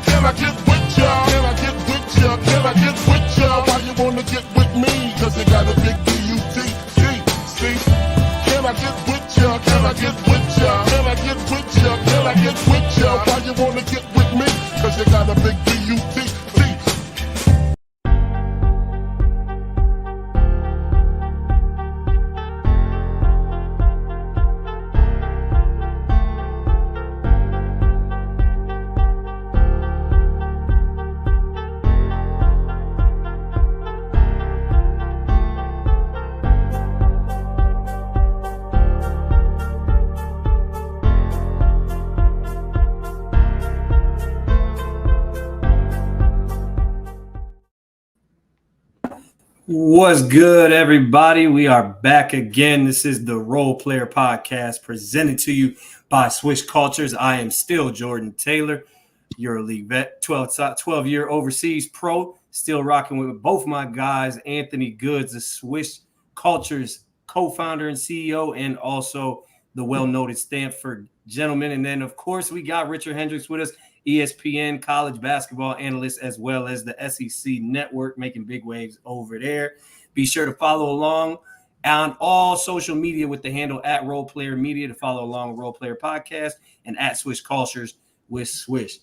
Can I get with ya? Can I get with ya? Can I get with ya? Why you wanna get with me? Cause you got a big B-U-T-T, see? Can I get with ya? Can I get with ya? Can I get with ya? Can I get with ya? Why you wanna get with me? Cause you got a big B-U-T-T. What's good, everybody? We are back again. This is the Role Player Podcast presented to you by Swish Cultures. I am still Jordan Taylor, EuroLeague vet, 12-year overseas pro, still rocking with both my guys, Anthony Goods, the Swish Cultures co-founder and CEO, and also the well-noted Stanford gentleman. And then, of course, we got Richard Hendrix with us, ESPN college basketball analyst, as well as the SEC network, making big waves over there. Be sure to follow along on all social media with the handle at Role Player Media to follow along with Role Player Podcast and at Swish Cultures with Swish.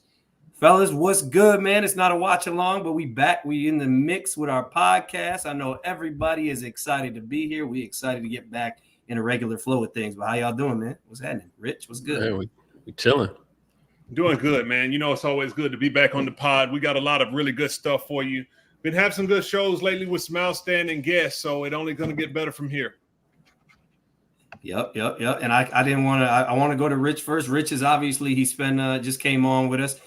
Fellas, what's good, man? It's not a watch along, but we back. We in the mix with our podcast. I know everybody is excited to be here. We excited to get back in a regular flow of things. But how y'all doing, man? What's happening? Rich, what's good? Man, we chilling. Doing good, man. You know, it's always good to be back on the pod. We got a lot of really good stuff for you. Been having some good shows lately with some outstanding guests, so it only going to get better from here. Yep. And I didn't want to. I want to go to Rich first. Rich is obviously he's been just came on with us,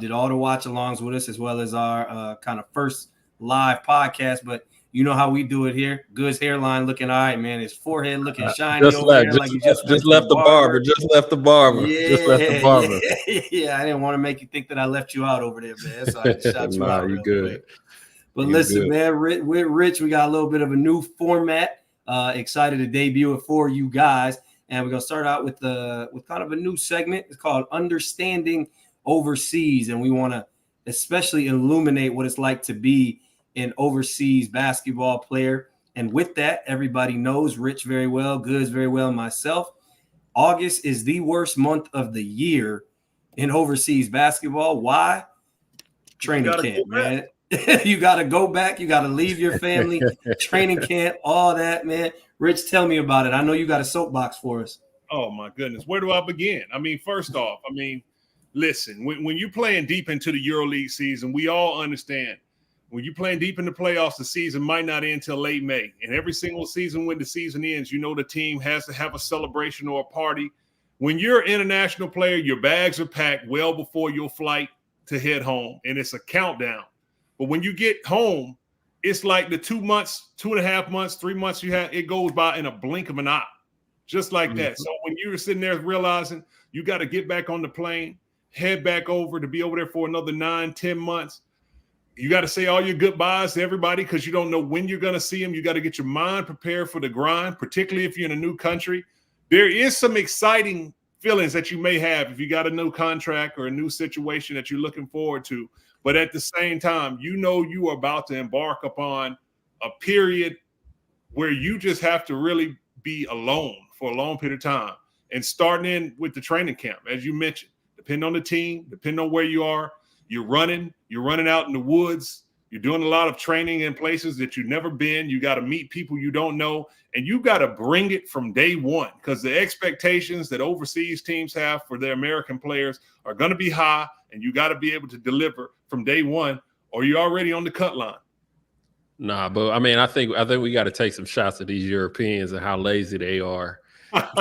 did all the watch alongs with us as well as our kind of first live podcast. But you know how we do it here. Goods hairline looking all right, man. His forehead looking shiny. Just left the barber. Just left the barber. Yeah, I didn't want to make you think that I left you out over there, man. So I just shot you out. You good. But listen, man, with Rich, we got a little bit of a new format. Excited to debut it for you guys. And we're going to start out with kind of a new segment. It's called Understanding Overseas. And we want to especially illuminate what it's like to be an overseas basketball player. And with that, everybody knows Rich very well, Goods very well, myself. August is the worst month of the year in overseas basketball. Why? Training camp, man. You got to go back. You got to leave your family, training camp, all that, man. Rich, tell me about it. I know you got a soapbox for us. Oh, my goodness. Where do I begin? I mean, first off, listen, when you're playing deep into the EuroLeague season, we all understand when you're playing deep in the playoffs, the season might not end until late May. And every single season when the season ends, you know the team has to have a celebration or a party. When you're an international player, your bags are packed well before your flight to head home, and it's a countdown. But when you get home, it's like the 2 months, 2.5 months, 3 months you have, it goes by in a blink of an eye, just like that. So when you're sitting there realizing you got to get back on the plane, head back over to be over there for another 9-10 months, you got to say all your goodbyes to everybody because you don't know when you're going to see them. You got to get your mind prepared for the grind, particularly if you're in a new country. There is some exciting feelings that you may have if you got a new contract or a new situation that you're looking forward to. But at the same time, you know you are about to embark upon a period where you just have to really be alone for a long period of time. And starting in with the training camp, as you mentioned, depending on the team, depending on where you are, you're running out in the woods. You're doing a lot of training in places that you've never been. You got to meet people you don't know, and you got to bring it from day one because the expectations that overseas teams have for their American players are going to be high, and you got to be able to deliver from day one, or you're already on the cut line. Nah, but I think we got to take some shots at these Europeans and how lazy they are,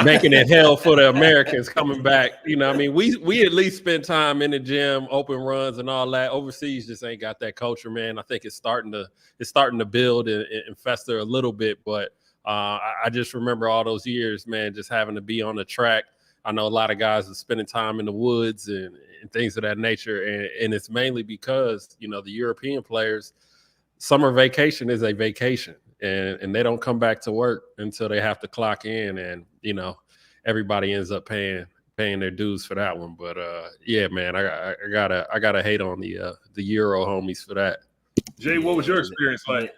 making it hell for the Americans coming back. You know, we at least spend time in the gym, open runs and all that. Overseas just ain't got that culture, man. I think it's starting to build and fester a little bit, but I just remember all those years, man, just having to be on the track. I know a lot of guys are spending time in the woods and things of that nature, and it's mainly because, you know, the European players, summer vacation is a vacation, and they don't come back to work until they have to clock in, and, you know, everybody ends up paying paying their dues for that one. But yeah, man, I gotta hate on the Euro homies for that. Jay, what was your experience like?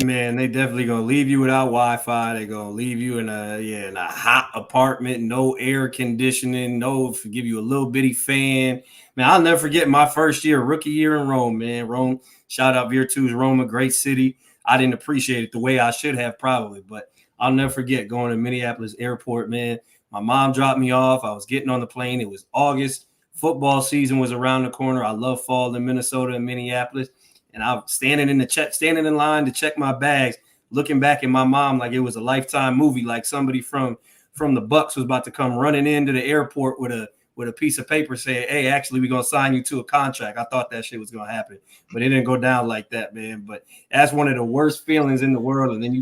Man, they definitely gonna leave you without Wi-Fi. They're gonna leave you in a hot apartment, no air conditioning, give you a little bitty fan. Man, I'll never forget my first year, rookie year in Rome, man. Rome, shout out Virtus Roma, great city. I didn't appreciate it the way I should have probably, but I'll never forget going to Minneapolis airport, man. My mom dropped me off. I was getting on the plane. It was August. Football season was around the corner. I love fall in Minnesota and Minneapolis. And I'm standing in line to check my bags, looking back at my mom like it was a Lifetime movie, like somebody from the Bucks was about to come running into the airport with a piece of paper saying, "Hey, actually, we're gonna sign you to a contract." I thought that shit was gonna happen, but it didn't go down like that, man. But that's one of the worst feelings in the world. And then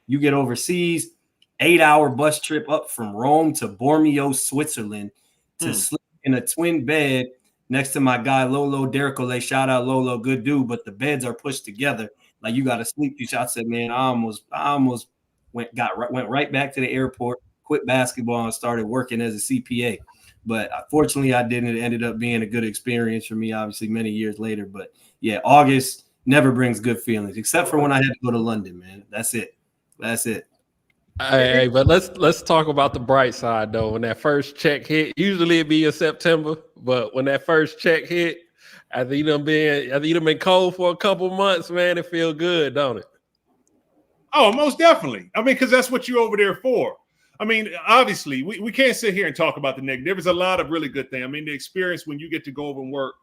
you get overseas, 8-hour bus trip up from Rome to Bormio, Switzerland, to sleep in a twin bed next to my guy Lolo Dercole. Shout out Lolo, good dude, but the beds are pushed together like you got to sleep. I said, man, I almost went right back to the airport, quit basketball, and started working as a CPA. But fortunately, I didn't. It ended up being a good experience for me, obviously, many years later. But yeah, August never brings good feelings, except for when I had to go to London, man. That's it. Hey, but let's talk about the bright side though. When that first check hit, usually it'd be in September, but when that first check hit, after you done been cold for a couple months, man, it feel good, don't it? Oh, most definitely. I mean, because that's what you're over there for. I mean, obviously, we can't sit here and talk about the negative. There's a lot of really good things. I mean, the experience when you get to go over and work,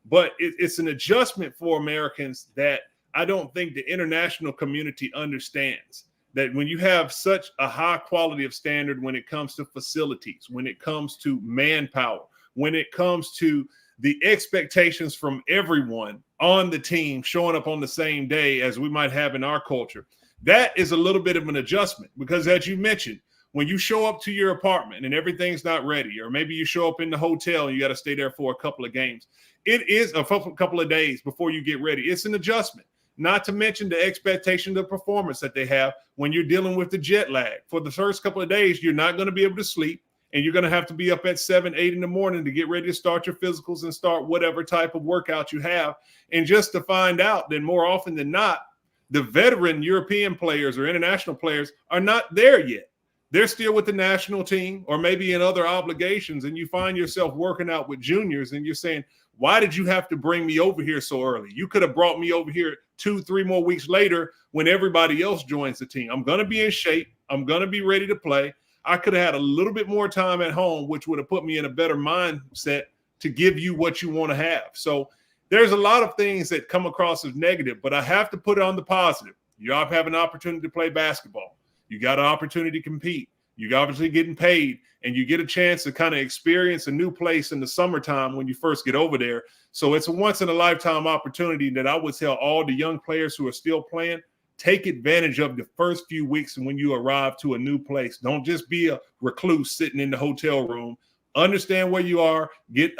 but it's an adjustment for Americans that I don't think the international community understands. That when you have such a high quality of standard when it comes to facilities, when it comes to manpower, when it comes to the expectations from everyone on the team showing up on the same day as we might have in our culture, that is a little bit of an adjustment because as you mentioned, when you show up to your apartment and everything's not ready, or maybe you show up in the hotel and you got to stay there for a couple of games, it is a couple of days before you get ready. It's an adjustment. Not to mention the expectation, the performance that they have when you're dealing with the jet lag. For the first couple of days, you're not going to be able to sleep, and you're going to have to be up at 7, 8 in the morning to get ready to start your physicals and start whatever type of workout you have. And just to find out that more often than not, the veteran European players or international players are not there yet. They're still with the national team or maybe in other obligations, and you find yourself working out with juniors, and you're saying, why did you have to bring me over here so early? You could have brought me over here 2-3 more weeks later when everybody else joins the team. I'm going to be in shape. I'm going to be ready to play. I could have had a little bit more time at home, which would have put me in a better mindset to give you what you want to have. So there's a lot of things that come across as negative, but I have to put it on the positive. You have an opportunity to play basketball. You got an opportunity to compete. You're obviously getting paid, and you get a chance to kind of experience a new place in the summertime when you first get over there. So it's a once-in-a-lifetime opportunity that I would tell all the young players who are still playing, take advantage of the first few weeks when you arrive to a new place. Don't just be a recluse sitting in the hotel room. Understand where you are, get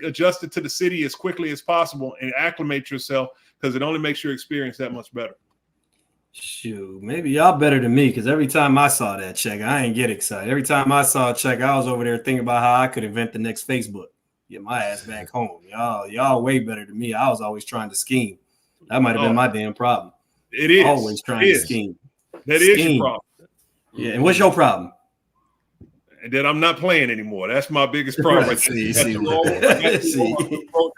adjusted to the city as quickly as possible, and acclimate yourself because it only makes your experience that much better. Shoot, maybe y'all better than me because every time I saw that check, I ain't get excited. Every time I saw a check, I was over there thinking about how I could invent the next Facebook. Get my ass back home. Y'all way better than me. I was always trying to scheme. That might have been my damn problem. It is. Always trying to scheme. That is your problem. Yeah, and what's your problem? And that I'm not playing anymore. That's my biggest problem.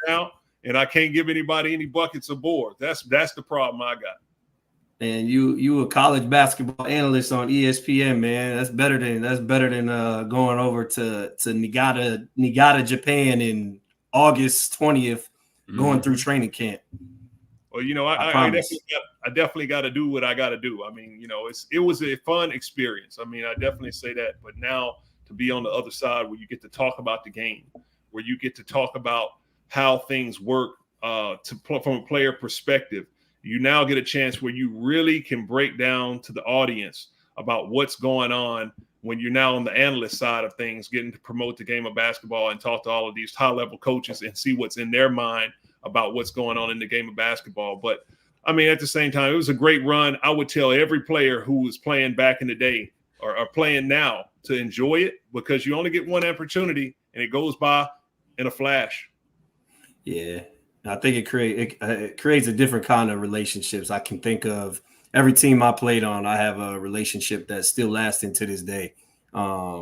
Down, and I can't give anybody any buckets or boards. That's the problem I got. And you a college basketball analyst on ESPN, man. That's better than going over to Niigata, Japan in August 20th, going through training camp. Well, I definitely got to do what I got to do. I mean, it was a fun experience. I mean, I definitely say that. But now to be on the other side where you get to talk about the game, where you get to talk about how things work from a player perspective, you now get a chance where you really can break down to the audience about what's going on when you're now on the analyst side of things, getting to promote the game of basketball and talk to all of these high-level coaches and see what's in their mind about what's going on in the game of basketball. But, I mean, at the same time, it was a great run. I would tell every player who was playing back in the day or playing now to enjoy it, because you only get one opportunity and it goes by in a flash. Yeah, I think it creates a different kind of relationships. I can think of every team I played on. I have a relationship that's still lasting to this day,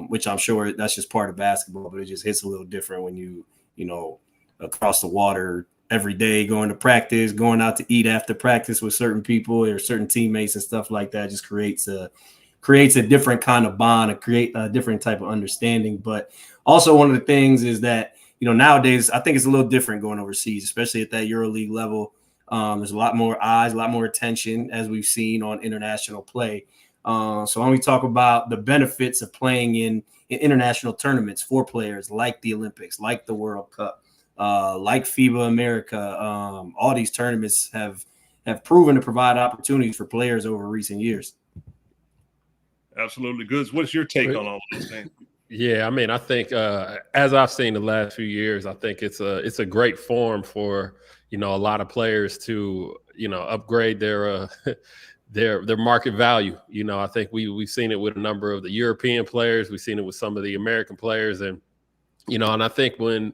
which I'm sure that's just part of basketball, but it just hits a little different when you know, across the water every day, going to practice, going out to eat after practice with certain people or certain teammates and stuff like that. It just creates a different kind of bond, create a different type of understanding. But also one of the things is that, you know, nowadays I think it's a little different going overseas, especially at that EuroLeague level. There's a lot more eyes, a lot more attention, as we've seen on international play. So when we talk about the benefits of playing in international tournaments for players like the Olympics, like the World Cup, like FIBA America, all these tournaments have proven to provide opportunities for players over recent years. Absolutely. Goods, what's your take on all of these things? Yeah, I mean, I think as I've seen the last few years, I think it's a great form for, you know, a lot of players to, you know, upgrade their their market value. You know, I think we've seen it with a number of the European players. We've seen it with some of the American players. And, you know, and I think when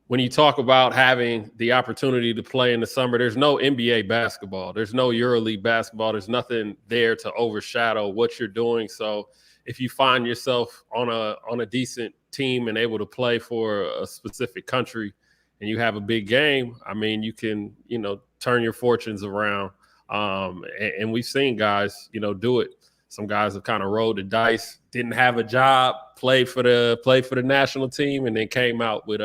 you talk about having the opportunity to play in the summer, there's no NBA basketball. There's no EuroLeague basketball. There's nothing there to overshadow what you're doing. So if you find yourself on a decent team and able to play for a specific country and you have a big game, I mean, you can, you know, turn your fortunes around. And we've seen guys, you know, do it. Some guys have kind of rolled the dice, didn't have a job, played for the national team, and then came out with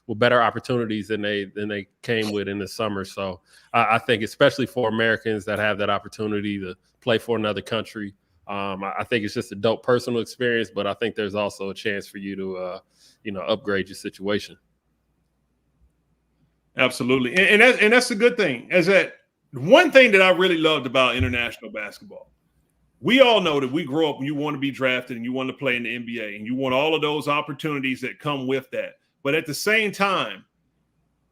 better opportunities than they came with in the summer. So I think especially for Americans that have that opportunity to play for another country, I think it's just a dope personal experience, but I think there's also a chance for you to, you know, upgrade your situation. Absolutely. And that's a good thing. As that one thing that I really loved about international basketball, we all know that we grow up and you want to be drafted and you want to play in the NBA and you want all of those opportunities that come with that. But at the same time,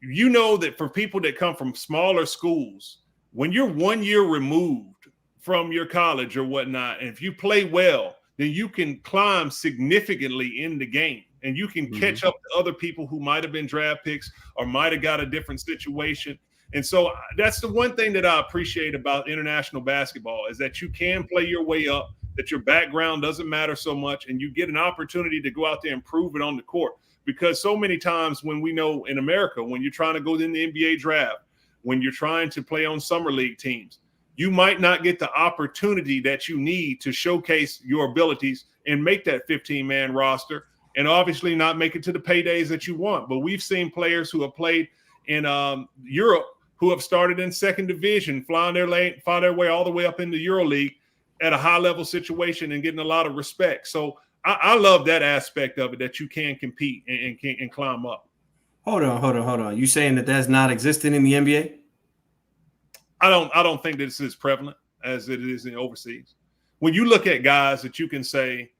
you know that for people that come from smaller schools, when you're 1 year removed from your college or whatnot, and if you play well, then you can climb significantly in the game and you can catch up to other people who might have been draft picks or might have got a different situation. And so that's the one thing that I appreciate about international basketball is that you can play your way up, that your background doesn't matter so much, and you get an opportunity to go out there and prove it on the court. Because so many times when we know in America, when you're trying to go in the NBA draft, when you're trying to play on summer league teams, you might not get the opportunity that you need to showcase your abilities and make that 15-man roster, and obviously not make it to the paydays that you want. But we've seen players who have played in Europe who have started in second division, found their way all the way up into EuroLeague at a high-level situation and getting a lot of respect. So I love that aspect of it, that you can compete and climb up. Hold on. You saying that that's not existing in the NBA? I don't think that this is prevalent as it is in overseas. When you look at guys that you can say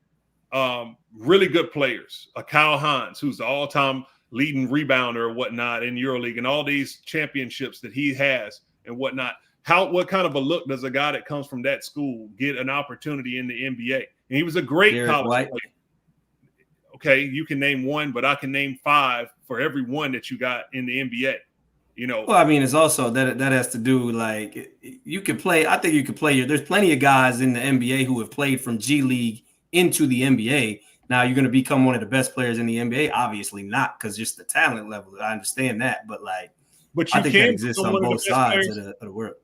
really good players, Kyle Hines, who's the all-time leading rebounder or whatnot in EuroLeague, and all these championships that he has and whatnot, what kind of a look does a guy that comes from that school get an opportunity in the NBA? And he was a great college player. Okay, you can name one, but I can name five for every one that you got in the NBA. You know, well, I mean, it's also that has to do, like, you can play. I think you can play. There's plenty of guys in the NBA who have played from G League into the NBA. Now, you're going to become one of the best players in the NBA? Obviously not, because just the talent level. I understand that, but I think that exists on both sides of the world.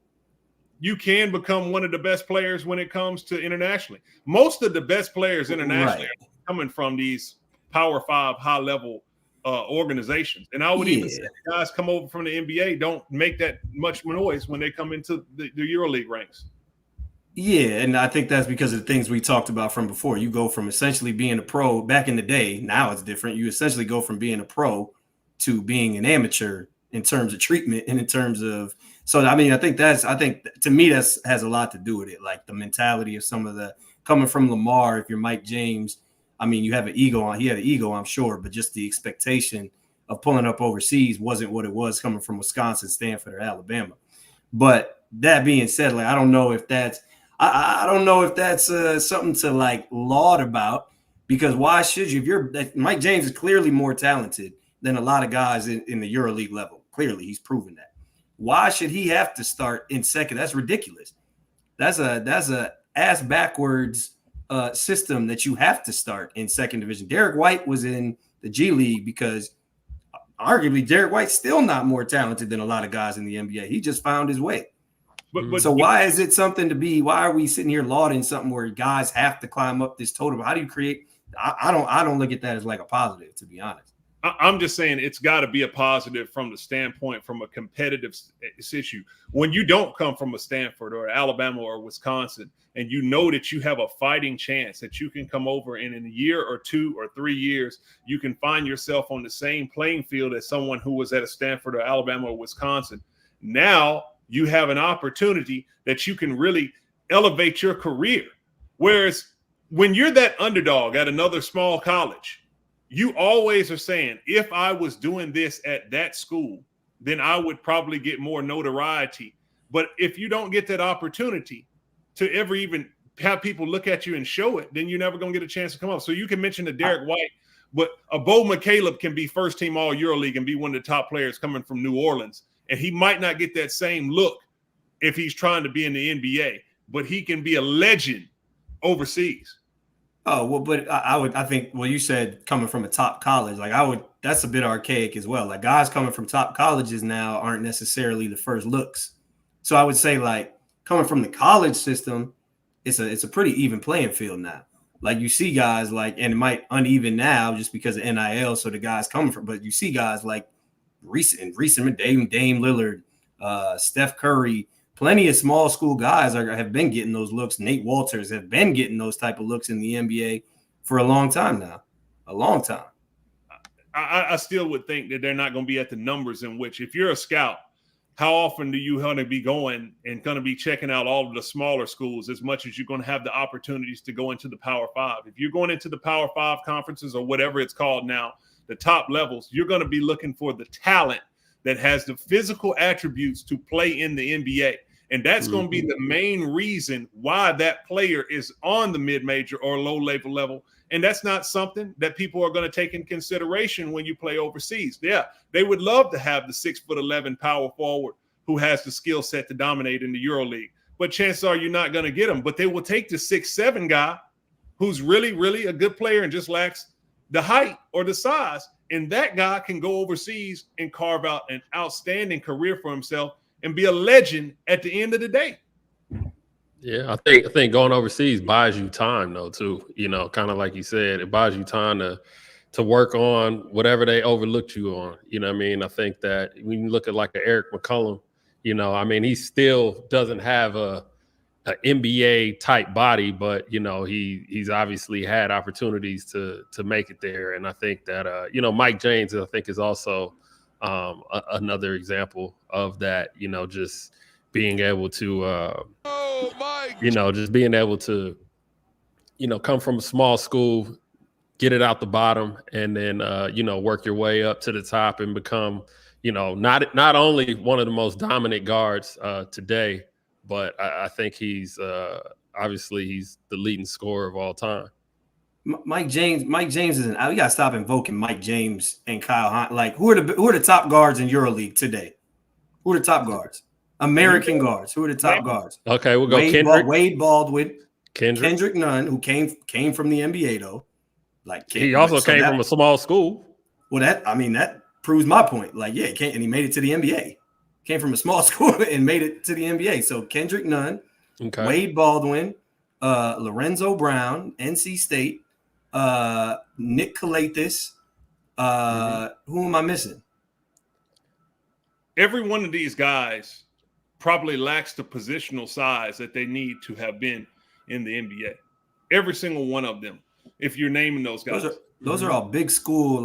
You can become one of the best players when it comes to internationally. Most of the best players internationally are coming from these Power 5 high-level organizations. And I would even say the guys come over from the NBA don't make that much noise when they come into the EuroLeague ranks. Yeah, and I think that's because of the things we talked about from before. You go from essentially being a pro back in the day. Now it's different. You essentially go from being a pro to being an amateur in terms of treatment and in terms of – so, I mean, I think to me that has a lot to do with it, like the mentality of some of the – coming from Lamar, if you're Mike James – I mean, you have an ego. He had an ego, I'm sure, but just the expectation of pulling up overseas wasn't what it was coming from Wisconsin, Stanford, or Alabama. But that being said, I don't know if that's something to laud about, Because why should you? Mike James is clearly more talented than a lot of guys in the EuroLeague level. Clearly, he's proven that. Why should he have to start in second? That's ridiculous. That's a ass backwards system that you have to start in second division. Derek White was in the G League because arguably Derek White's still not more talented than a lot of guys in the NBA. He just found his way. So why is it something to be? Why are we sitting here lauding something where guys have to climb up this totem? How do you create? I don't look at that as like a positive, to be honest. I'm just saying it's got to be a positive from the standpoint from a competitive issue. When you don't come from a Stanford or Alabama or Wisconsin, and you know that you have a fighting chance that you can come over and in a year or 2 or 3 years, you can find yourself on the same playing field as someone who was at a Stanford or Alabama or Wisconsin. Now you have an opportunity that you can really elevate your career. Whereas when you're that underdog at another small college, you always are saying, if I was doing this at that school, then I would probably get more notoriety. But if you don't get that opportunity to ever even have people look at you and show it, then you're never going to get a chance to come up. So you can mention the Derek White, but a Bo McCaleb can be first team all EuroLeague and be one of the top players coming from New Orleans. And he might not get that same look if he's trying to be in the NBA, but he can be a legend overseas. Oh, well, but I think, well, you said coming from a top college, that's a bit archaic as well. Like guys coming from top colleges now aren't necessarily the first looks. So I would say like coming from the college system, it's a pretty even playing field now. Like you see guys like, and it might uneven now just because of NIL. So the guys coming from, but you see guys like recent Dame Lillard, Steph Curry, plenty of small school guys have been getting those looks. Nate Walters have been getting those type of looks in the NBA for a long time now. A long time. I still would think that they're not going to be at the numbers in which, if you're a scout, how often do you want to be going and going to be checking out all of the smaller schools as much as you're going to have the opportunities to go into the Power Five? If you're going into the Power Five conferences or whatever it's called now, the top levels, you're going to be looking for the talent that has the physical attributes to play in the NBA. And that's going to be the main reason why that player is on the mid-major or low-level level. And that's not something that people are going to take in consideration when you play overseas. Yeah, they would love to have the 6'11" power forward who has the skill set to dominate in the EuroLeague. But chances are you're not going to get him. But they will take the 6'7" guy who's really, really a good player and just lacks the height or the size. And that guy can go overseas and carve out an outstanding career for himself and be a legend at the end of the day. Yeah, I think going overseas buys you time though too. You know, kind of like you said, it buys you time to work on whatever they overlooked you on. You know what I mean? I think that when you look at like an Eric McCollum, you know, I mean, he still doesn't have a NBA type body, but you know, he's obviously had opportunities to make it there. And I think that you know, Mike James, I think, is also another example of that, you know, just being able to, you know, just being able to, you know, come from a small school, get it out the bottom, and then, you know, work your way up to the top and become, you know, not only one of the most dominant guards today, but I think he's obviously he's the leading scorer of all time. Mike James isn't out. We got to stop invoking Mike James and Kyle Hunt. Like, who are the top guards in EuroLeague today? Who are the top guards? American guards. Who are the top guards? Okay, we'll go Kendrick. Wade Baldwin. Kendrick Nunn, who came from the NBA though. Like he also came from a small school. Well, that proves my point. Like, yeah, and he made it to the NBA. Came from a small school and made it to the NBA. So Kendrick Nunn, okay. Wade Baldwin, Lorenzo Brown, NC State, Nick Kalathis. Who am I missing? Every one of these guys probably lacks the positional size that they need to have been in the NBA. Every single one of them. If you're naming those guys, those are all big school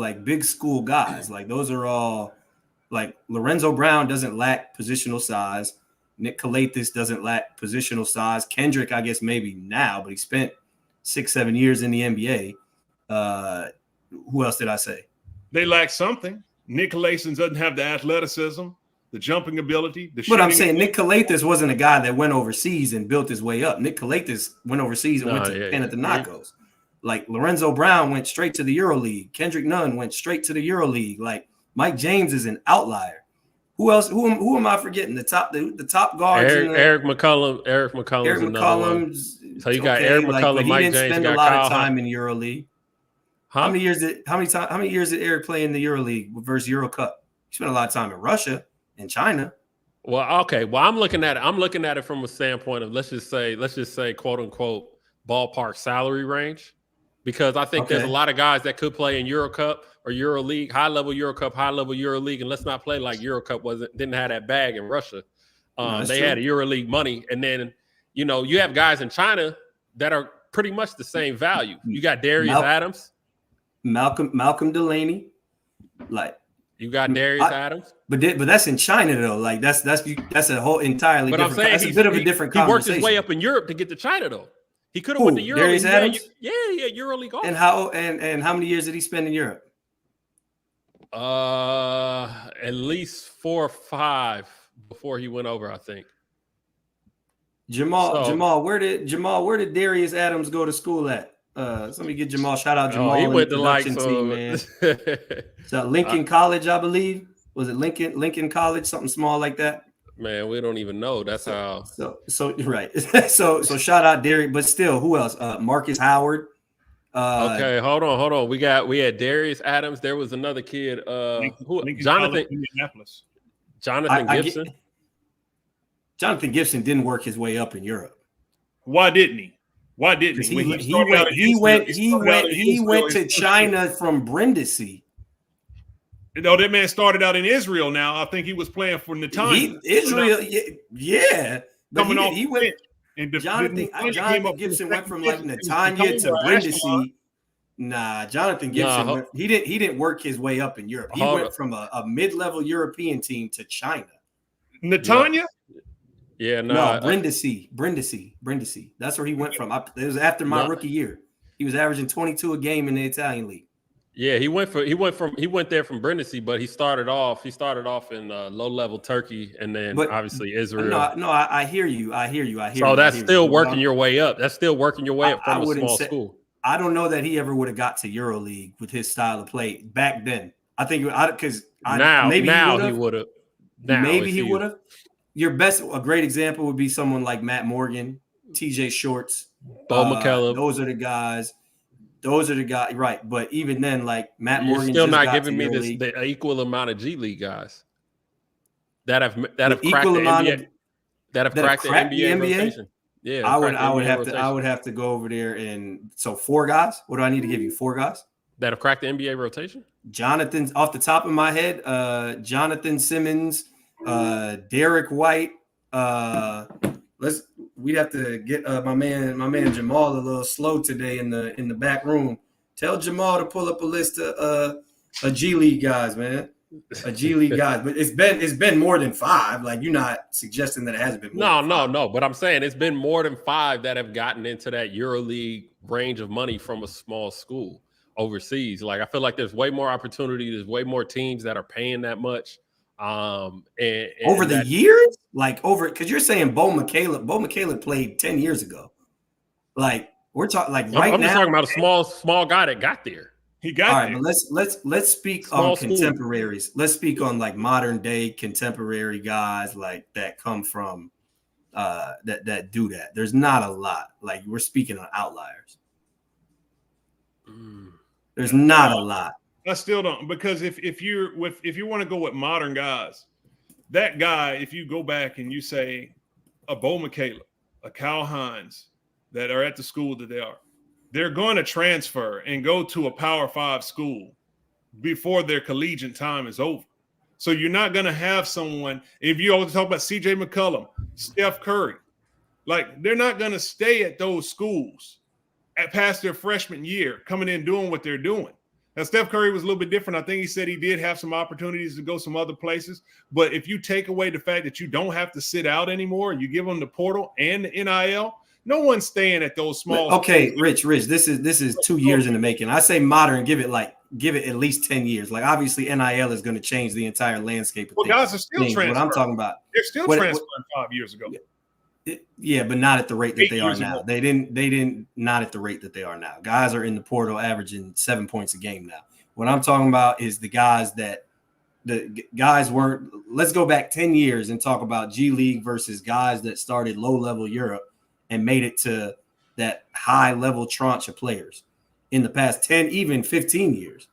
guys. Like those are all like Lorenzo Brown doesn't lack positional size. Nick Kalathis doesn't lack positional size. Kendrick, I guess maybe now, but he spent 6-7 years in the NBA. Who else did I say? They lack something. Nick Kalathis doesn't have the athleticism, the jumping ability. But I'm saying Nick Kalathis wasn't a guy that went overseas and built his way up. Nick Kalathis went overseas and went to Panathinaikos. Like Lorenzo Brown went straight to the EuroLeague. Kendrick Nunn went straight to the EuroLeague. Like Mike James is an outlier. Who else? Who am I forgetting? The top guards. Eric McCollum. Eric McCollum's So you got Eric McCollum, like, Mike James. He didn't spend a lot of time in EuroLeague. Huh? How many years did Eric play in the EuroLeague versus Euro Cup? He spent a lot of time in Russia and China. Well, okay. Well, I'm looking at it from a standpoint of let's just say quote unquote ballpark salary range, because I think there's a lot of guys that could play in Euro Cup or Euro League, high level Euro Cup, high level Euro League, and let's not play like Euro Cup didn't have that bag in Russia. They had a Euro League money, and then you have guys in China that are pretty much the same value. You got Darius Adams, Malcolm Delaney, like. You got Darius Adams, but that's in China though. Like that's a whole entirely. But different, I'm saying that's a bit of a different conversation. He worked his way up in Europe to get to China though. He could have went to Europe. Darius Adams? Yeah, EuroLeague. Also. And how many years did he spend in Europe? At least 4 or 5 before he went over, I think. Jamal, where did Darius Adams go to school at? Let me get Jamal. Shout out Jamal. He went to team, man. So Lincoln College, I believe. Was it Lincoln College? Something small like that. Man, we don't even know. That's how. So right. so shout out Darius, but still, who else? Marcus Howard. Okay, hold on. We had Darius Adams. There was another kid. Lincoln Jonathan Indianapolis. Jonathan Gibson. Jonathan Gibson didn't work his way up in Europe. Why didn't he? He went to China from Brindisi. No, that man started out in Israel. Now I think he was playing for Netanya. Israel, yeah. Coming off, he went. Jonathan Gibson went from like Netanya to Brindisi. Nah, Jonathan Gibson. He didn't work his way up in Europe. He went from a mid-level European team to China. Netanya. Yeah, no, Brindisi. That's where he went from. It was after my rookie year. He was averaging 22 a game in the Italian league. Yeah, he went there from Brindisi, but he started off in low-level Turkey, and then obviously Israel. No, I hear you. So that's still working your way up. That's still working your way up from a small school. I don't know that he ever would have got to EuroLeague with his style of play back then. I think because now he would have. Maybe he would have. A great example would be someone like Matt Morgan, TJ Shorts, Bo McKellum. Those are the guys, right? But even then, like Matt Morgan, still not giving me the equal amount of G League guys that have cracked the NBA rotation. Yeah, I would have to go over there and 4 guys. What do I need to give you? 4 guys that have cracked the NBA rotation. Jonathan, off the top of my head, Jonathan Simmons. Derek White. We'd have to get my man Jamal a little slow today in the back room. Tell Jamal to pull up a list of a G League guys, man. A G League guys. But it's been more than 5. Like, you're not suggesting that it hasn't been more No. But I'm saying it's been more than 5 that have gotten into that EuroLeague range of money from a small school overseas. Like, I feel like there's way more opportunity. There's way more teams that are paying that much. And over the years, because you're saying Bo McCaleb played 10 years ago. Like, we're talking like right now. I'm just talking about a small guy that got there. He got all right, there. But let's speak on contemporaries. Let's speak on like modern day contemporary guys like that come from that do that. There's not a lot. Like, we're speaking on outliers. There's not a lot. I still don't, because if you want to go with modern guys, that guy, if you go back and you say a Bo McCaleb, a Kyle Hines that are at the school that they're going to transfer and go to a Power 5 school before their collegiate time is over. So you're not going to have someone, if you always talk about CJ McCollum, Steph Curry, like, they're not going to stay at those schools past their freshman year, coming in doing what they're doing. Now, Steph Curry was a little bit different. I think he said he did have some opportunities to go some other places. But if you take away the fact that you don't have to sit out anymore, you give them the portal and the NIL, no one's staying at those small. Okay, Rich, this is 2 years in the making. I say modern, give it at least 10 years. Like, obviously, NIL is going to change the entire landscape. Well, guys are still transferring. What I'm talking about. They're still transferring 5 years ago. Yeah, but not at the rate that 8 they are years now. ago. They didn't not at the rate that they are now. Guys are in the portal averaging 7 points a game now. What I'm talking about is the guys weren't. Let's go back 10 years and talk about G League versus guys that started low level Europe and made it to that high level tranche of players in the past 10, even 15 years.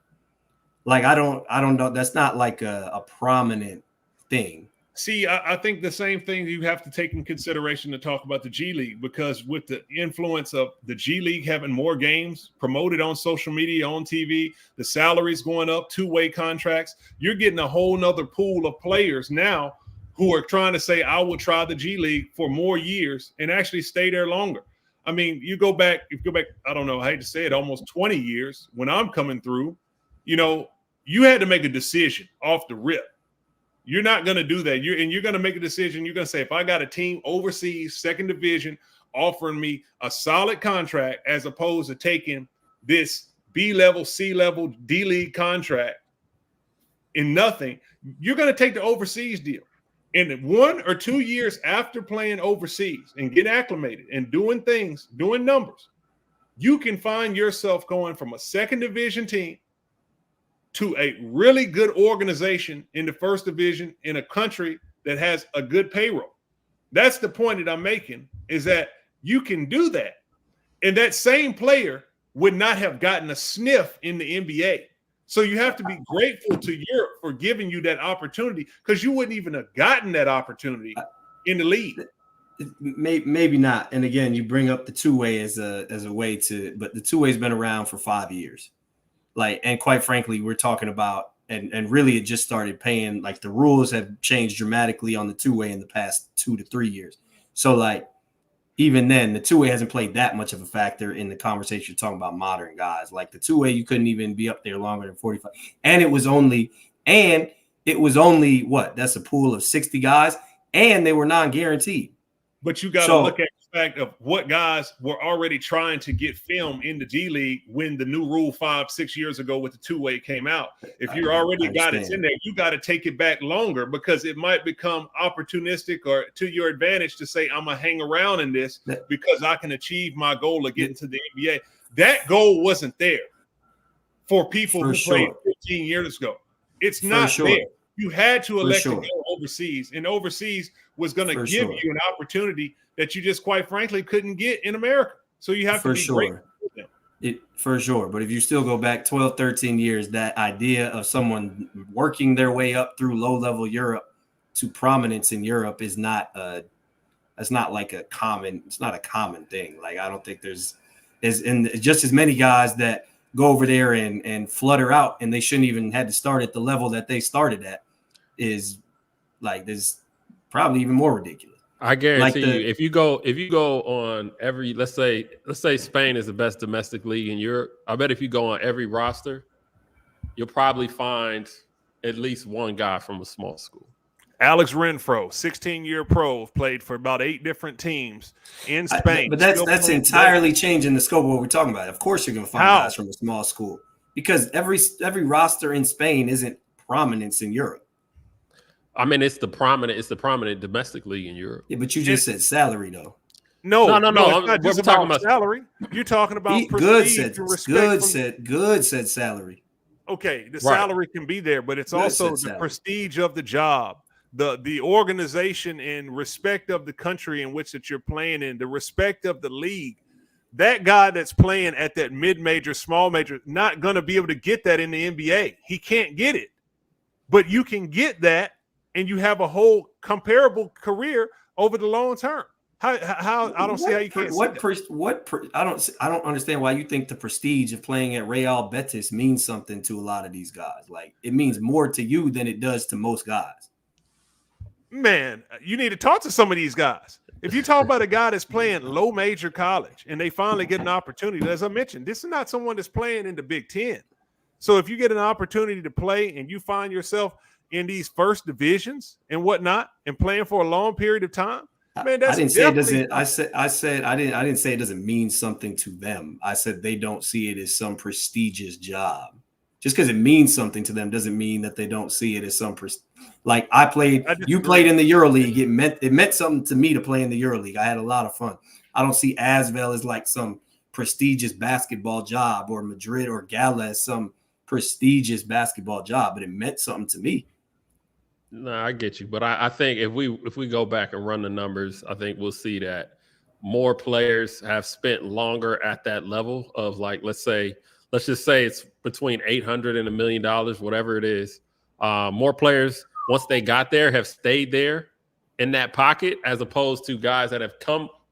Like, I don't know. That's not like a prominent thing. See, I think the same thing you have to take in consideration to talk about the G League, because with the influence of the G League having more games promoted on social media, on TV, the salaries going up, two-way contracts, you're getting a whole nother pool of players now who are trying to say, I will try the G League for more years and actually stay there longer. I mean, if you go back, I don't know, I hate to say it, almost 20 years when I'm coming through, you had to make a decision off the rip. You're not going to do that. You're going to make a decision. You're going to say, if I got a team overseas, second division, offering me a solid contract as opposed to taking this B-level, C-level, D-league contract in nothing, you're going to take the overseas deal. And 1 or 2 years after playing overseas and get acclimated and doing things, doing numbers, you can find yourself going from a second division team to a really good organization in the first division in a country that has a good payroll. That's the point that I'm making, is that you can do that. And that same player would not have gotten a sniff in the NBA. So you have to be grateful to Europe for giving you that opportunity, because you wouldn't even have gotten that opportunity in the league. Maybe not. And again, you bring up the two-way as a way to, but the two-way's been around for 5 years. Like, and quite frankly, we're talking about, and really it just started paying, like the rules have changed dramatically on the two-way in the past 2 to 3 years. So like, even then the two-way hasn't played that much of a factor in the conversation. You're talking about modern guys. Like the two-way, you couldn't even be up there longer than 45. And it was only what? That's a pool of 60 guys, and they were non-guaranteed. But you got to look at the fact of what guys were already trying to get film in the G League when the new rule 5-6 years ago with the two-way came out. If you're already got it in there, you got to take it back longer, because it might become opportunistic or to your advantage to say, I'm going to hang around in this because I can achieve my goal of getting to the NBA. That goal wasn't there for people who played 15 years ago. It's not there. You had to elect to go overseas, and overseas was going to give you an opportunity that you just, quite frankly, couldn't get in America. So you have to be grateful for them. For sure. But if you still go back 12, 13 years, that idea of someone working their way up through low-level Europe to prominence in Europe is not it's not a common thing. Like, I don't think there's just as many guys that go over there and flutter out, and they shouldn't even had to start at the level that they started at, is like, there's probably even more ridiculous. I guarantee you, if you go on every, let's say Spain is the best domestic league in Europe, I bet if you go on every roster, you'll probably find at least one guy from a small school. Alex Renfro, 16-year pro, played for about 8 different teams in Spain. But that's entirely changing the scope of what we're talking about. Of course you're going to find guys from a small school, because every roster in Spain isn't prominence in Europe. I mean, it's the prominent domestic league in Europe. Yeah, but you just said salary, though. No. We're talking about salary. You're talking about prestige and respect. Good said salary. Okay, the salary can be there, but it's also the prestige of the job, the organization and respect of the country in which that you're playing in, the respect of the league. That guy that's playing at that mid-major, small major, not going to be able to get that in the NBA. He can't get it. But you can get that, and you have a whole comparable career over the long term. How I don't see how you can't. I don't understand why you think the prestige of playing at Real Betis means something to a lot of these guys. Like, it means more to you than it does to most guys. Man, you need to talk to some of these guys. If you talk about a guy that's playing low major college and they finally get an opportunity, as I mentioned, this is not someone that's playing in the Big Ten. So if you get an opportunity to play and you find yourself in these first divisions and whatnot and playing for a long period of time, man, that's I didn't say it doesn't. I didn't say it doesn't mean something to them. I said they don't see it as some prestigious job. Just because it means something to them doesn't mean that they don't see it as some like you played in the EuroLeague. It meant something to me to play in the EuroLeague. I had a lot of fun. I don't see Asvel as like some prestigious basketball job, or Madrid or Gala as some prestigious basketball job, but it meant something to me. No, I get you, but I think if we go back and run the numbers, I think we'll see that more players have spent longer at that level of, like, let's just say it's between $800 and $1 million, whatever it is. More players, once they got there, have stayed there in that pocket, as opposed to guys that have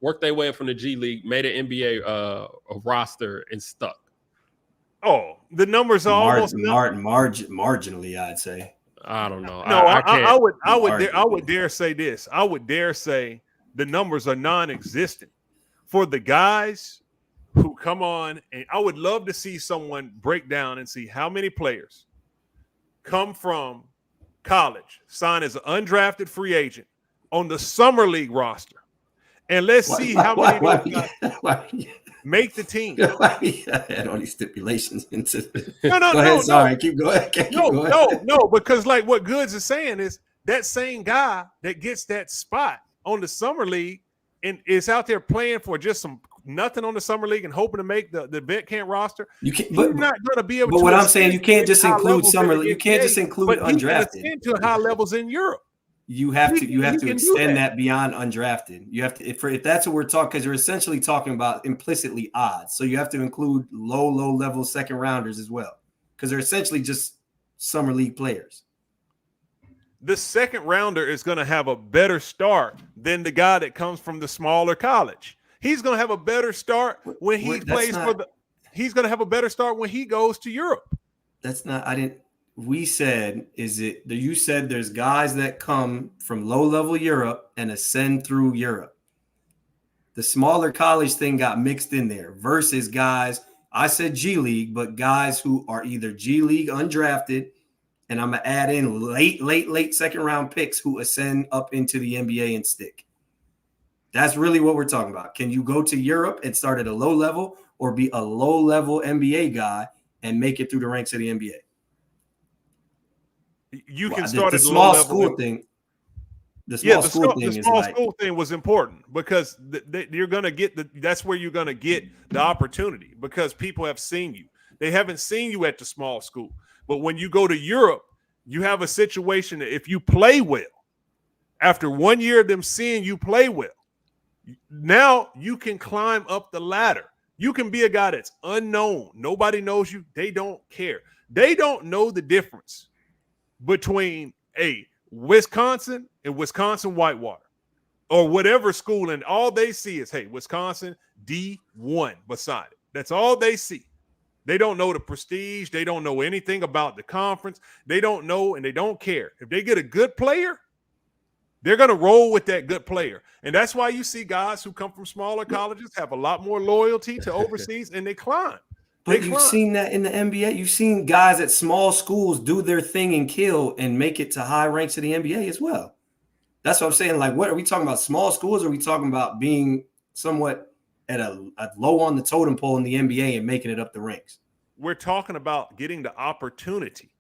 worked their way up from the G League, made an NBA a roster, and stuck. Oh, the numbers are almost marginally, I'd say. I don't know. No, I would dare say this. I would dare say the numbers are non-existent for the guys who come on. And I would love to see someone break down and see how many players come from college, sign as an undrafted free agent on the summer league roster, and let's see how many make the team. Add all these stipulations into it. No. Sorry, keep going. No, because like what Goods is saying is that same guy that gets that spot on the summer league and is out there playing for just some nothing on the summer league and hoping to make the vet camp roster. You can't. You're not going to be able. But what I'm saying, you can't just include summer league. You can't just include undrafted. Into high levels in Europe. You have to extend that beyond undrafted. You have to, if that's what we're talking, because you're essentially talking about implicitly odds. So you have to include low level second rounders as well, because they're essentially just summer league players. The second rounder is going to have a better start than the guy that comes from the smaller college. He's going to have a better start when he plays he's going to have a better start when he goes to Europe. You said there's guys that come from low-level Europe and ascend through Europe. The smaller college thing got mixed in there versus guys, I said G League, but guys who are either G League undrafted, and I'm going to add in late second-round picks who ascend up into the NBA and stick. That's really what we're talking about. Can you go to Europe and start at a low level, or be a low-level NBA guy and make it through the ranks of the NBA? You can start the at small low school level. thing. The small school thing was important because you're going to get that's where you're going to get the opportunity, because people have seen you. They haven't seen you at the small school. But when you go to Europe, you have a situation that if you play well, after 1 year of them seeing you play well, now you can climb up the ladder. You can be a guy that's unknown. Nobody knows you. They don't care. They don't know the difference between a Wisconsin and Wisconsin Whitewater or whatever school, and all they see is, hey, Wisconsin D1 beside it. That's all they see. They don't know the prestige. They don't know anything about the conference. They don't know, and they don't care. If they get a good player, they're going to roll with that good player. And that's why you see guys who come from smaller colleges have a lot more loyalty to overseas, and they climb. But you've seen that in the NBA. You've seen guys at small schools do their thing and kill and make it to high ranks of the NBA as well. That's what I'm saying. Like, what are we talking about? Small schools? Or are we talking about being somewhat at a low on the totem pole in the NBA and making it up the ranks? We're talking about getting the opportunity.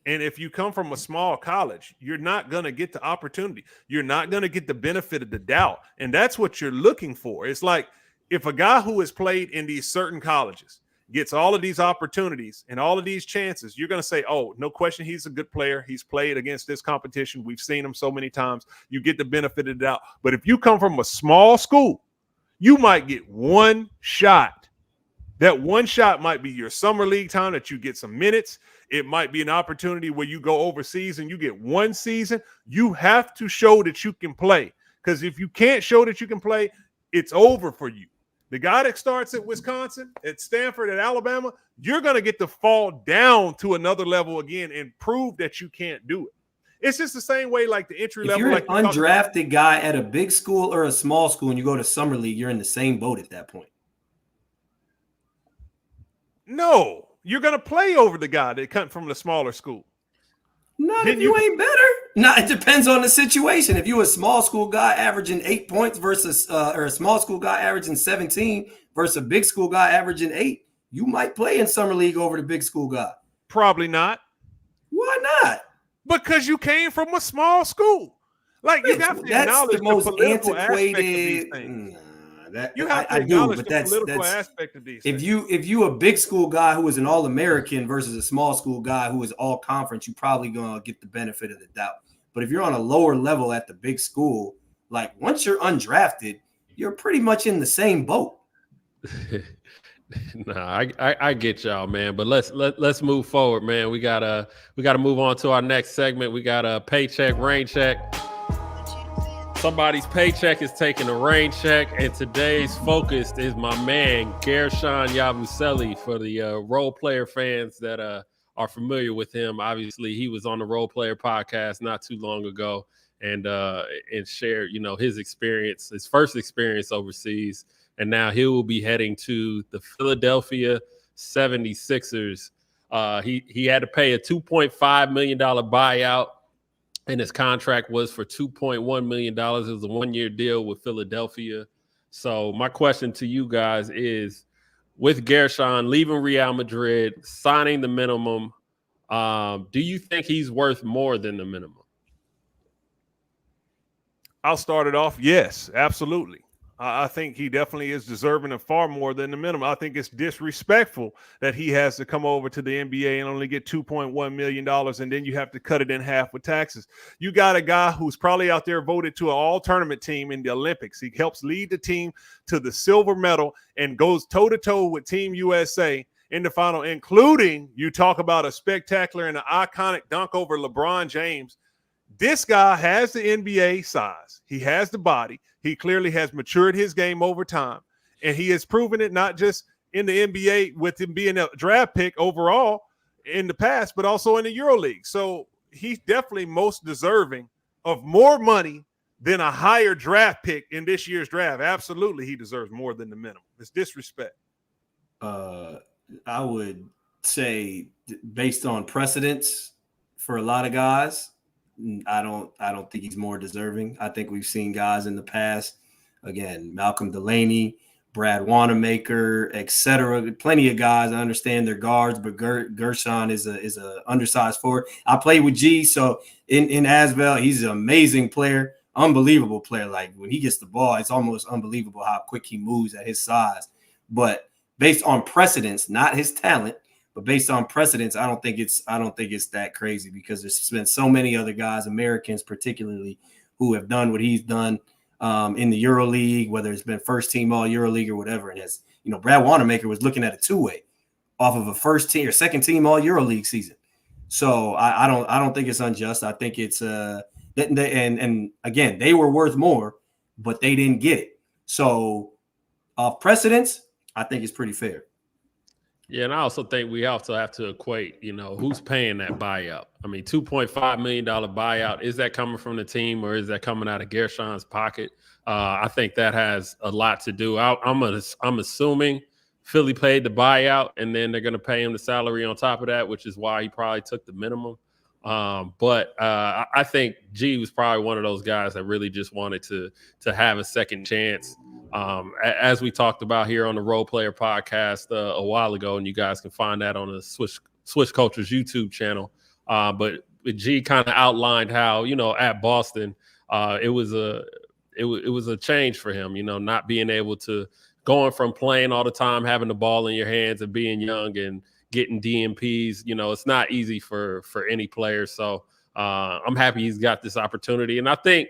And if you come from a small college, you're not going to get the opportunity. You're not going to get the benefit of the doubt. And that's what you're looking for. It's like if a guy who has played in these certain colleges gets all of these opportunities and all of these chances, you're going to say, oh, no question, he's a good player. He's played against this competition. We've seen him so many times. You get the benefit of the doubt. But if you come from a small school, you might get one shot. That one shot might be your summer league time that you get some minutes. It might be an opportunity where you go overseas and you get one season. You have to show that you can play, because if you can't show that you can play, it's over for you. The guy that starts at Wisconsin, at Stanford, at Alabama, you're going to get to fall down to another level again and prove that you can't do it. It's just the same way like the entry level. If you're an undrafted guy at a big school or a small school and you go to summer league, you're in the same boat at that point. No, you're going to play over the guy that comes from the smaller school. Not if you ain't better. No, it depends on the situation. If you're a small school guy averaging 8 points versus or a small school guy averaging 17 versus a big school guy averaging 8, you might play in summer league over the big school guy. Probably not. Why not? Because you came from a small school. Like, you have to acknowledge the political aspect of these things. You have to acknowledge the political aspect of these things. If you a big school guy who is an All-American versus a small school guy who is all conference, you probably gonna get the benefit of the doubt. But if you're on a lower level at the big school, like once you're undrafted, you're pretty much in the same boat. Nah, I get y'all, man. But let's move forward, man. We gotta move on to our next segment. We got a paycheck, Raincheck. Somebody's paycheck is taking a Raincheck, and today's focus is my man Guerschon Yabusele. For the role player fans that are familiar with him, obviously he was on the Role Player podcast not too long ago, and shared his experience, his first experience overseas, and now he will be heading to the Philadelphia 76ers. He had to pay a $2.5 million buyout. And his contract was for $2.1 million. It was a 1-year deal with Philadelphia. So my question to you guys is, with Guerschon leaving Real Madrid, signing the minimum, do you think he's worth more than the minimum? I'll start it off. Yes, absolutely. I think he definitely is deserving of far more than the minimum. I think it's disrespectful that he has to come over to the NBA and only get $2.1 million, and then you have to cut it in half with taxes. You got a guy who's probably out there voted to an all-tournament team in the Olympics. He helps lead the team to the silver medal and goes toe-to-toe with Team USA in the final, including, you talk about a spectacular and an iconic dunk over LeBron James. This guy has the NBA size. He has the body. He clearly has matured his game over time, and he has proven it not just in the NBA with him being a draft pick overall in the past, but also in the EuroLeague. So he's definitely most deserving of more money than a higher draft pick in this year's draft. Absolutely, he deserves more than the minimum. It's disrespect. I would say, based on precedence for a lot of guys, I don't think he's more deserving. I think we've seen guys in the past, again, Malcolm Delaney, Brad Wanamaker, etc. Plenty of guys. I understand they're guards, but Guerschon is a undersized forward. I played with G, so in Asvel, he's an amazing player, unbelievable player. Like when he gets the ball, it's almost unbelievable how quick he moves at his size. But based on precedence, not his talent, but based on precedence, I don't think it's that crazy, because there's been so many other guys, Americans particularly, who have done what he's done in the EuroLeague, whether it's been first team all EuroLeague or whatever. And as you know, Brad Wanamaker was looking at a two-way off of a first team or second team all EuroLeague season. So I don't think it's unjust. I think it's and again, they were worth more, but they didn't get it. So off precedence, I think it's pretty fair. Yeah, and I also think we also have to equate, who's paying that buyout. I mean, $2.5 million buyout, is that coming from the team or is that coming out of Guerschon's pocket? I think that has a lot to do. I'm assuming Philly paid the buyout, and then they're going to pay him the salary on top of that, which is why he probably took the minimum. But I think G was probably one of those guys that really just wanted to have a second chance. As we talked about here on the Role Player podcast a while ago, and you guys can find that on the Swish Cultures YouTube channel. But G kind of outlined how, at Boston, it was a change for him, not being able to going from playing all the time, having the ball in your hands and being young and getting DMPs. It's not easy for any player. So I'm happy he's got this opportunity. And I think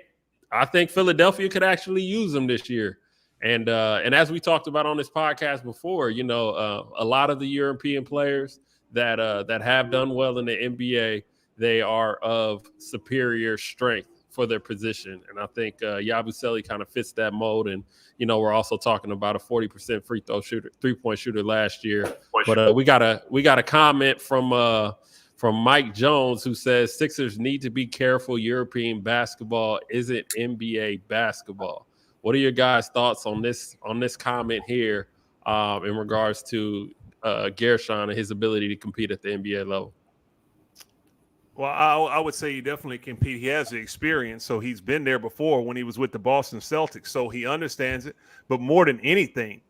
Philadelphia could actually use him this year. And as we talked about on this podcast before, a lot of the European players that have done well in the NBA, they are of superior strength for their position. And I think Yabusele kind of fits that mold. And, we're also talking about a 40% free throw shooter, 3-point shooter last year. But we got a comment from Mike Jones, who says Sixers need to be careful. European basketball isn't NBA basketball. What are your guys' thoughts on this comment here in regards to Guerschon and his ability to compete at the NBA level? Well, I would say he definitely compete. He has the experience, so he's been there before when he was with the Boston Celtics, so he understands it. But more than anything,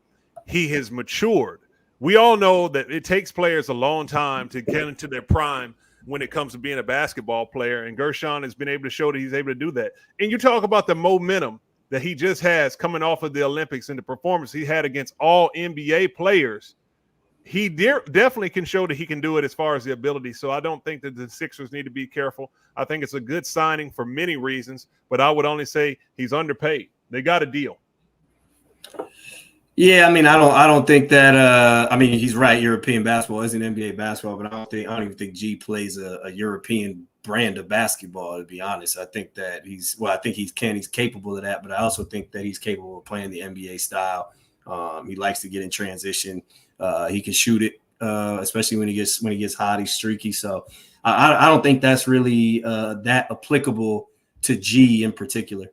he has matured We all know that it takes players a long time to get into their prime when it comes to being a basketball player, and Guerschon has been able to show that he's able to do that. And you talk about the momentum that he just has coming off of the Olympics and the performance he had against all NBA players. He definitely can show that he can do it as far as the ability. So I don't think that the Sixers need to be careful. I think it's a good signing for many reasons, but I would only say he's underpaid. They got a deal. Yeah, I mean, I don't think that. I mean, he's right. European basketball isn't NBA basketball, but I don't even think G plays a European brand of basketball. To be honest, I think that he's capable of that, but I also think that he's capable of playing the NBA style. He likes to get in transition. He can shoot it, especially when he gets hot. He's streaky. So I don't think that's really that applicable to G in particular.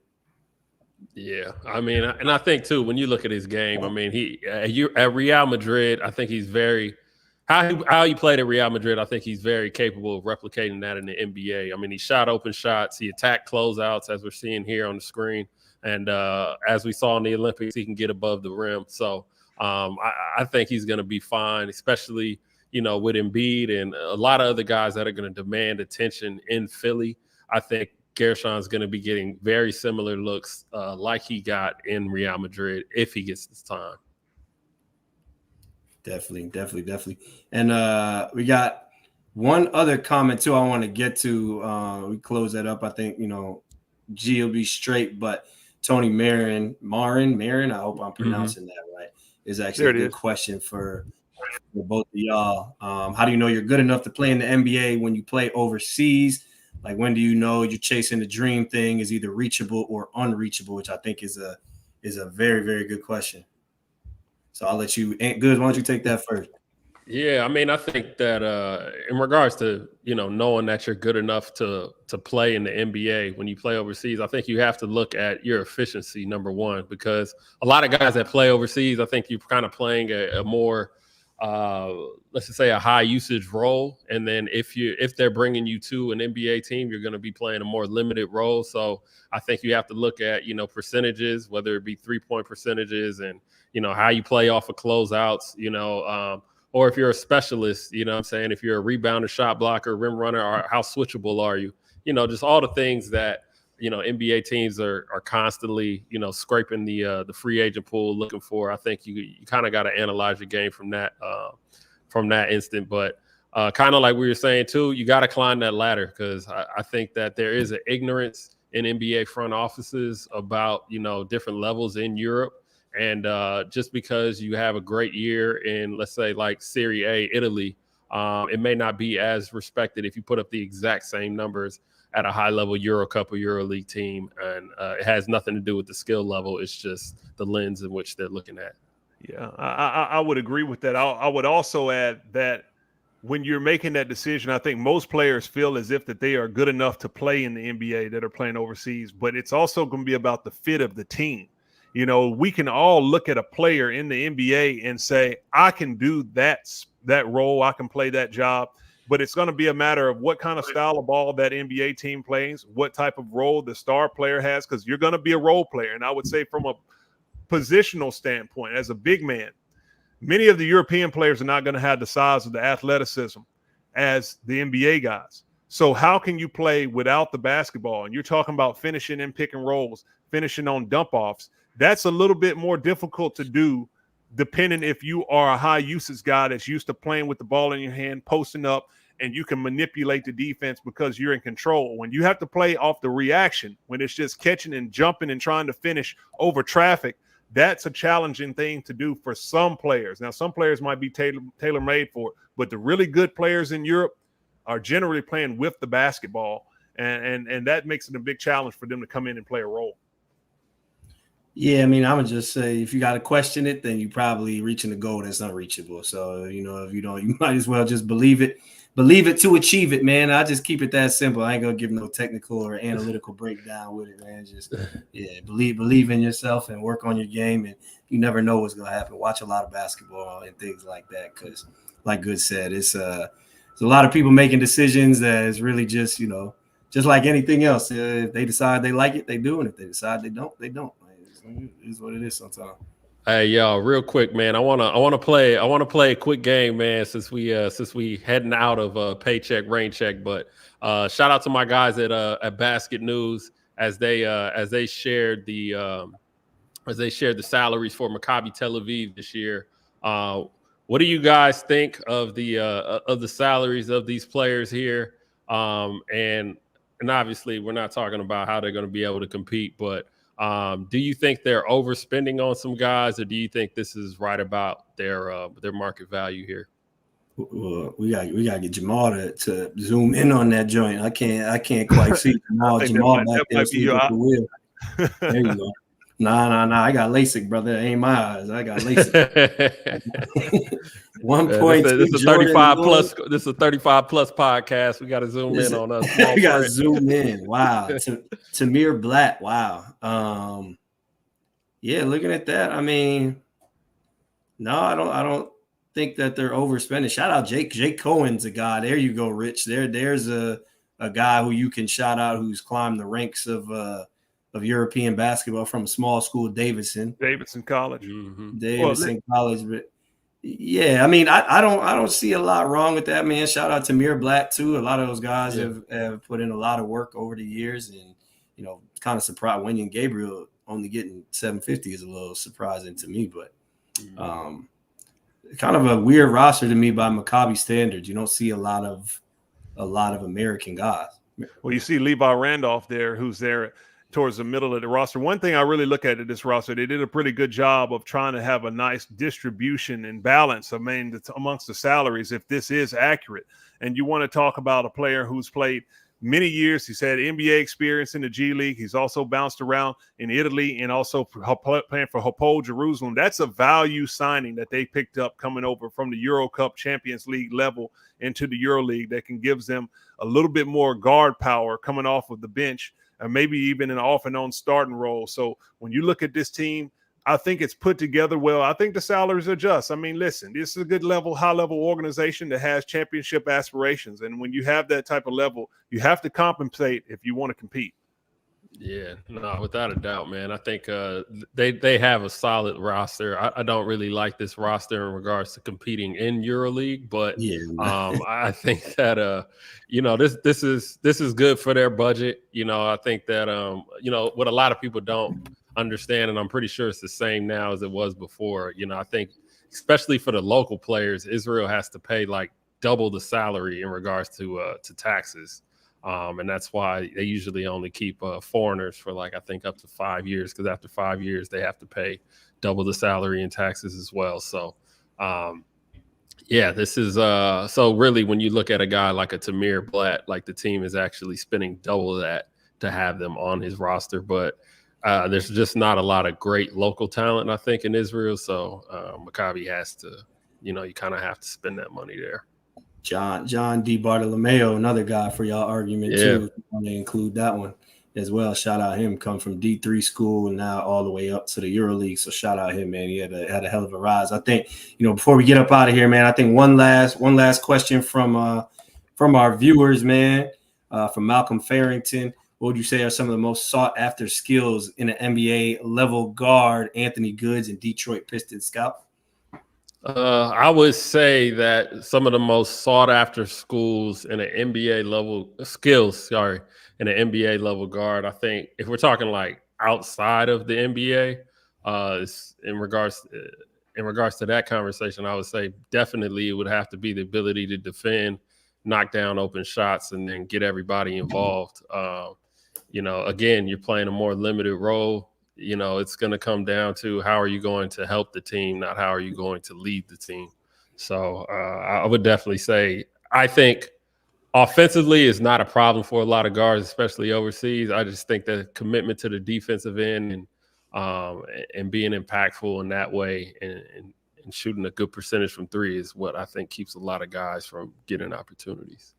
Yeah, I mean, and I think too, when you look at his game, I mean, at Real Madrid, I think he's very how he played at Real Madrid. I think he's very capable of replicating that in the NBA. I mean, he shot open shots, he attacked closeouts, as we're seeing here on the screen, and as we saw in the Olympics, he can get above the rim. So I think he's going to be fine, especially with Embiid and a lot of other guys that are going to demand attention in Philly. I think Guerschon's going to be getting very similar looks like he got in Real Madrid if he gets this time. Definitely. And we got one other comment too I want to get to. We close that up. I think, G will be straight, but Tony Marin, I hope I'm pronouncing that right, is actually a good question for both of y'all. How do you know you're good enough to play in the NBA when you play overseas? Like, when do you know you're chasing the dream thing is either reachable or unreachable, which I think is a very, very good question. So I'll let you, Goods, why don't you take that first? Yeah, I mean, I think that in regards to, knowing that you're good enough to play in the NBA when you play overseas, I think you have to look at your efficiency, number one, because a lot of guys that play overseas, I think you're kind of playing a more let's just say a high usage role, and then if they're bringing you to an NBA team, you're going to be playing a more limited role. So I think you have to look at percentages, whether it be 3-point percentages, and how you play off of closeouts, or if you're a specialist, I'm saying, if you're a rebounder, shot blocker, rim runner, or how switchable are you? Just all the things that NBA teams are constantly, scraping the free agent pool looking for. I think you kind of got to analyze your game from that instant. But kind of like we were saying too, you got to climb that ladder, because I think that there is an ignorance in NBA front offices about different levels in Europe. And just because you have a great year in, let's say, like Serie A, Italy, it may not be as respected if you put up the exact same numbers at a high-level Euro Cup or EuroLeague team, and it has nothing to do with the skill level. It's just the lens in which they're looking at. Yeah, I would agree with that. I would also add that when you're making that decision, I think most players feel as if that they are good enough to play in the NBA that are playing overseas, but it's also going to be about the fit of the team. We can all look at a player in the NBA and say, I can do that role, I can play that job. But it's going to be a matter of what kind of style of ball that NBA team plays, what type of role the star player has, because you're going to be a role player. And I would say from a positional standpoint, as a big man, many of the European players are not going to have the size of the athleticism as the NBA guys. So how can you play without the basketball? And you're talking about finishing in pick and rolls, finishing on dump offs. That's a little bit more difficult to do, depending if you are a high usage guy that's used to playing with the ball in your hand, posting up, and you can manipulate the defense because you're in control. When you have to play off the reaction, when it's just catching and jumping and trying to finish over traffic, that's a challenging thing to do for some players. Now, some players might be tailor-made for it, but the really good players in Europe are generally playing with the basketball, and that makes it a big challenge for them to come in and play a role. Yeah, I mean, I would just say if you got to question it, then you probably reaching the goal that's unreachable. So, if you don't, you might as well just believe it to achieve it, man. I just keep it that simple. I ain't gonna give no technical or analytical breakdown with it, man. Just believe in yourself and work on your game, and you never know what's gonna happen. Watch a lot of basketball and things like that, because, like Good said, it's a lot of people making decisions that is really just just like anything else. If they decide they like it, they do, and if they decide they don't, they don't. It is what it is sometimes. Hey, yo, real quick, man. I wanna play a quick game, man. Since we heading out of Paycheck, Raincheck, but shout out to my guys at Basket News as they shared the salaries for Maccabi Tel Aviv this year. What do you guys think of the salaries of these players here? And obviously, we're not talking about how they're going to be able to compete, but do you think they're overspending on some guys, or do you think this is right about their market value here? Well, we got to get Jamal to zoom in on that joint. I can't quite see Jamal back there asleep at the wheel. There you go. Nah. I got LASIK, brother. It ain't my eyes. I got LASIK. 1.2. This is a 35 plus. This is a 35 plus podcast. We got to zoom in on us. We got to zoom in. Wow. Tamir Blatt. Wow. Yeah. Looking at that, I mean, no, I don't think that they're overspending. Shout out Jake Cohen's a guy. There you go, Rich. There's a guy who you can shout out who's climbed the ranks of European basketball from a small school, Davidson College. Mm-hmm. Davidson College. But yeah, I mean, I don't see a lot wrong with that, man. Shout out to Tamir Blatt too. A lot of those guys have put in a lot of work over the years, and kind of surprised. Wendy and Gabriel only getting 750 is a little surprising to me, but kind of a weird roster to me by Maccabi standards. You don't see a lot of American guys. Well, you see Levi Randolph there, who's there towards the middle of the roster. One thing I really look at this roster, they did a pretty good job of trying to have a nice distribution and balance amongst the salaries, if this is accurate. And you want to talk about a player who's played many years. He's had NBA experience in the G League. He's also bounced around in Italy and also playing for Hapoel Jerusalem. That's a value signing that they picked up coming over from the Euro Cup Champions League level into the Euro League that can give them a little bit more guard power coming off of the bench, and maybe even an off and on starting role. So when you look at this team, I think it's put together well. I think the salaries are just. I mean, listen, this is a good level, high-level organization that has championship aspirations. And when you have that type of level, you have to compensate if you want to compete. Yeah, no, without a doubt, man. I think they have a solid roster. I don't really like this roster in regards to competing in EuroLeague, but I think that this is good for their budget. I think that what a lot of people don't understand, and I'm pretty sure it's the same now as it was before. I think especially for the local players, Israel has to pay like double the salary in regards to taxes. And that's why they usually only keep foreigners for I think up to 5 years, because after 5 years they have to pay double the salary and taxes as well. So this is so really when you look at a guy like a Tamir Blatt, the team is actually spending double that to have them on his roster. But there's just not a lot of great local talent, I think, in Israel. So Maccabi has to, you kind of have to spend that money there. John D. Bartolomeo, another guy for y'all argument too. I want to include that one as well. Shout out him, come from D3 school and now all the way up to the EuroLeague. So shout out him, man. He had a hell of a rise. I think, before we get up out of here, man, I think one last question from our viewers, man, from Malcolm Farrington. What would you say are some of the most sought after skills in an NBA level guard, Anthony Goods and Detroit Pistons scout? I would say that some of the most sought after skills in an NBA level in an NBA level guard. I think if we're talking outside of the NBA, in regards to that conversation, I would say definitely it would have to be the ability to defend, knock down open shots, and then get everybody involved. Again, you're playing a more limited role. It's going to come down to how are you going to help the team, not how are you going to lead the team. So I would definitely say I think offensively is not a problem for a lot of guards, especially overseas. I just think the commitment to the defensive end and being impactful in that way and shooting a good percentage from three is what I think keeps a lot of guys from getting opportunities.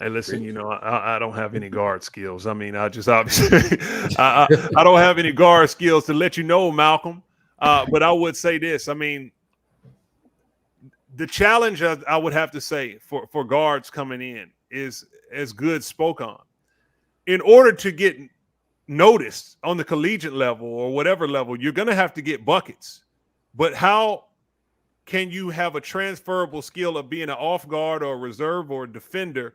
Hey, listen, I don't have any guard skills. I mean, I just obviously I don't have any guard skills to let you know, Malcolm. But I would say this. I mean, the challenge I would have to say for guards coming in is, as Good spoke on. In order to get noticed on the collegiate level or whatever level, you're going to have to get buckets. But how can you have a transferable skill of being an off guard or a reserve or a defender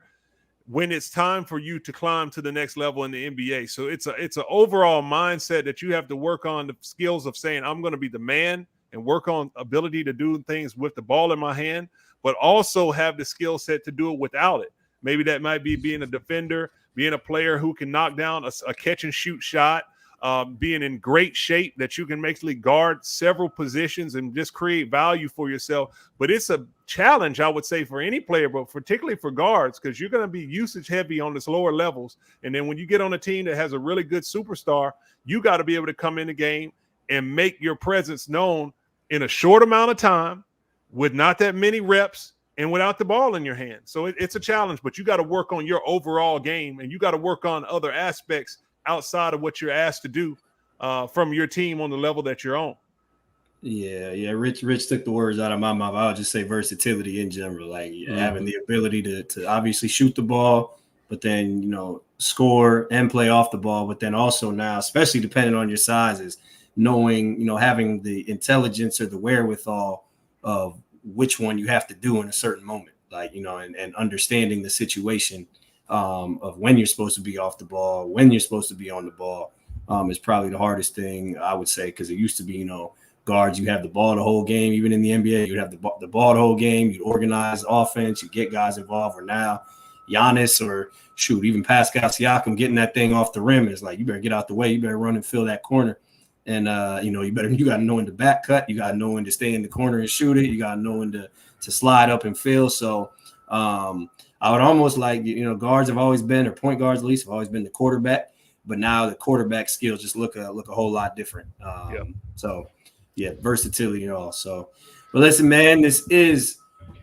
when it's time for you to climb to the next level in the NBA? So it's an overall mindset that you have to work on, the skills of saying, I'm going to be the man, and work on ability to do things with the ball in my hand, but also have the skill set to do it without it. Maybe that might be being a defender, being a player who can knock down a catch and shoot shot, being in great shape that you can basically guard several positions and just create value for yourself. But it's a challenge, I would say, for any player, but particularly for guards, because you're going to be usage heavy on this lower levels. And then when you get on a team that has a really good superstar, you got to be able to come in the game and make your presence known in a short amount of time with not that many reps and without the ball in your hand. So it's a challenge, but you got to work on your overall game, and you got to work on other aspects outside of what you're asked to do from your team on the level that you're on. Yeah. Rich took the words out of my mouth. I would just say versatility in general, like having the ability to obviously shoot the ball, but then, score and play off the ball. But then also now, especially depending on your sizes, knowing, having the intelligence or the wherewithal of which one you have to do in a certain moment, like, and understanding the situation of when you're supposed to be off the ball, when you're supposed to be on the ball, is probably the hardest thing, I would say, because it used to be, guards, you have the ball the whole game. Even in the NBA, you have the ball the whole game. You organize offense, you get guys involved. Or now Giannis or even Pascal Siakam getting that thing off the rim is like, you better get out the way. You better run and fill that corner. And, you got to know when to back cut. You got to know when to stay in the corner and shoot it. You got to know when to slide up and fill. So I would almost like, guards have always been, or point guards at least, have always been the quarterback. But now the quarterback skills just look a whole lot different. So, yeah, versatility and all. So, but listen, man, this is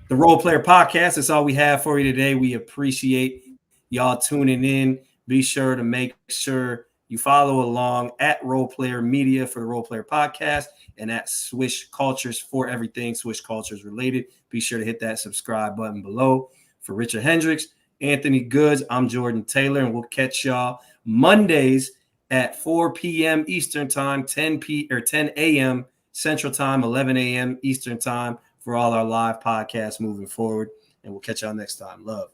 the Role Player Podcast. That's all we have for you today. We appreciate y'all tuning in. Be sure to make sure you follow along at Role Player Media for the Role Player Podcast, and at Swish Cultures for everything Swish Cultures related. Be sure to hit that subscribe button below. For Richard Hendrix, Anthony Goods, I'm Jordan Taylor, and we'll catch y'all Mondays at 4 p.m. Eastern Time, 10 a.m. Central Time, 11 a.m. Eastern Time for all our live podcasts moving forward. And we'll catch y'all next time. Love.